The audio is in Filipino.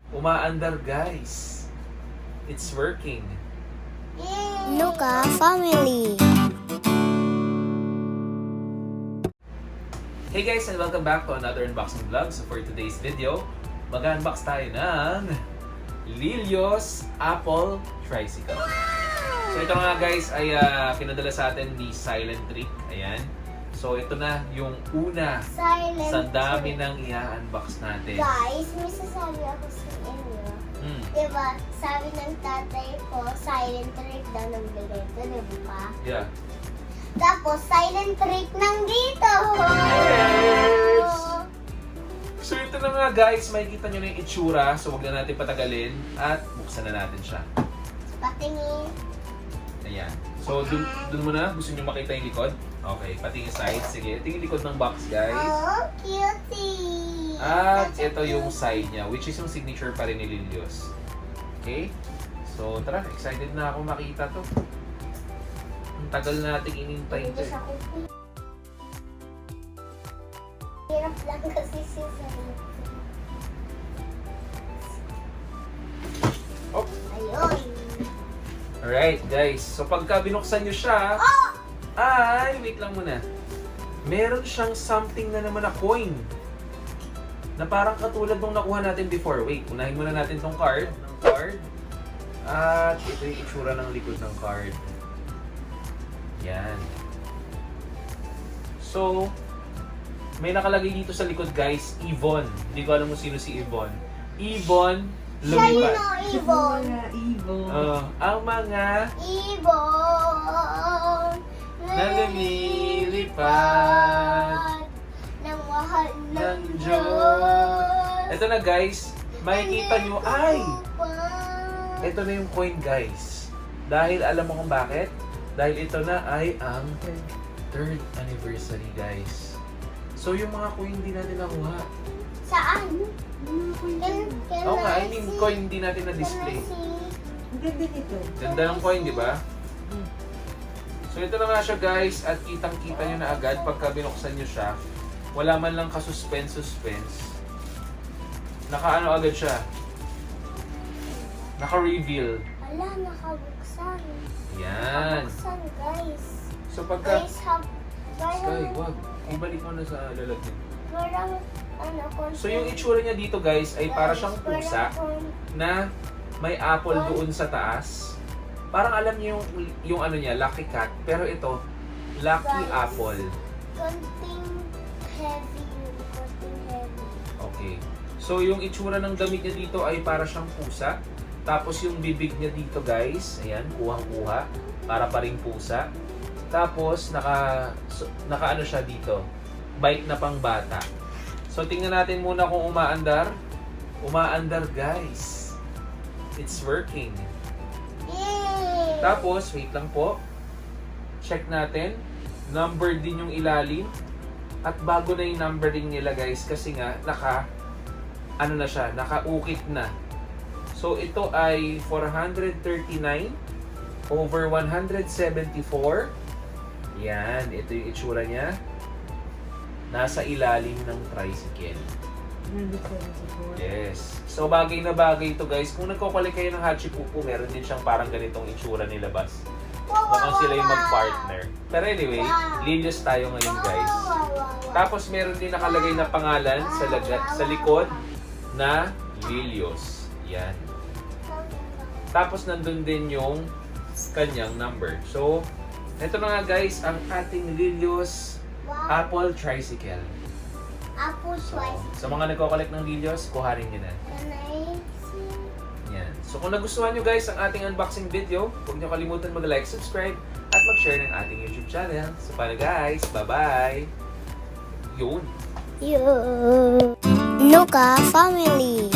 Umaandar, guys. It's working. Luka Family. Hey guys, and welcome back to another unboxing vlog. So for today's video, mag-unbox tayo ng Lilios Apple Tricycle. So ito nga guys ay pinadala sa atin ni Silent Trick. Ayan. So ito na yung una Silent sa dami Trick. ng i-unbox natin. Guys, may sasabi ako sa inyo. Diba, sabi ng tatay ko, Silent Trick daw ng bigay ito, diba? Yeah. Tapos, Silent Trick ng dito! Yes! So ito na nga guys, makikita nyo na yung itsura. So huwag na natin patagalin at buksan na natin siya. Patingin. Ayan. So dun muna, gusto nyo makita yung likod? Okay, pati yung side. Sige, ito yung likod ng box guys. Oh, cutie! At Such a ito yung cute- side niya, which is yung signature pa rin ni Lilios. Okay? So tara, excited na ako makita to. Ang tagal nating inintay ito. Hindi siya cookie. Hirap lang kasi siya sa Oh. Ayun. Alright guys, so pagka binuksan nyo siya, Oh! ay, wait lang muna. Meron siyang something na naman na coin. Na parang katulad nung nakuha natin before. Wait, unahin muna natin tong card. At ito yung itsura ng likod ng card. Yan. So, may nakalagay dito sa likod guys, Yvonne. Hindi ko alam kung sino si Yvonne. Yvonne Siya yun Lumipat. o, Ibon. Ang mga Ibon. na lumilipad ng mahal ng ng Diyos. Diyos. Ito na guys, makikita nyo, ay! Ito na yung coin guys. Dahil alam mo kung bakit? Dahil ito na ay ang 3rd anniversary guys. So yung mga coin hindi natin nakuha. Saan? Oo nga, I mean coin hindi natin na-display. Ang ganda nito. Ganda ng coin, di ba? So ito na nga siya guys, at kitang-kita nyo na agad pagka binuksan nyo siya. Wala man lang ka-suspense. Naka-ano agad siya. Naka-reveal. Ala, nakabuksan. Yan. Nakabuksan, guys. So pagka... Guys, Sky, wag. Ibalik mo na sa lalagyan. parang, So yung itsura niya dito guys ay para siyang pusa na may apple doon sa taas. Parang alam niyo yung ano niya, Lucky Cat. Pero ito, Lucky Guys. Apple. Konting heavy yun. Konting heavy. Okay. So yung itsura ng damit niya dito ay para siyang pusa. Tapos yung bibig niya dito guys, ayan, kuhang-kuha. Para pa ring pusa. Tapos naka ano siya dito, bike na pang bata. So tingnan natin muna kung umaandar. Umaandar guys. It's working. Yay! Tapos, wait lang po. Check natin. Number din yung ilalim. At bago na yung numbering nila guys kasi nga ano na siya, nakaukit na. So ito ay 439 over 174. Yan, ito yung itsura niya. Nasa ilalim ng tricycle. Yes. So bagay na bagay ito guys. Kung nagkukulik kayo ng Hachipupu, meron din siyang parang ganitong itsura nilabas. Mukhang sila yung mag-partner. Pero anyway, Lilios tayo ngayon guys. Tapos meron din nakalagay na pangalan sa likod na Lilios. Yan. Tapos nandun din yung kanyang number. So, ito na nga guys, ang ating Lilios Apple Tricycle. Apple So, twice. sa mga nagko-collect ng Lilios, kuhanin nyo na. Can I see? Yan. So kung nagustuhan nyo guys ang ating unboxing video, huwag nyo kalimutan mag-like, subscribe, at mag-share ng ating YouTube channel. So paano guys? Bye-bye! Yun! Luka Family.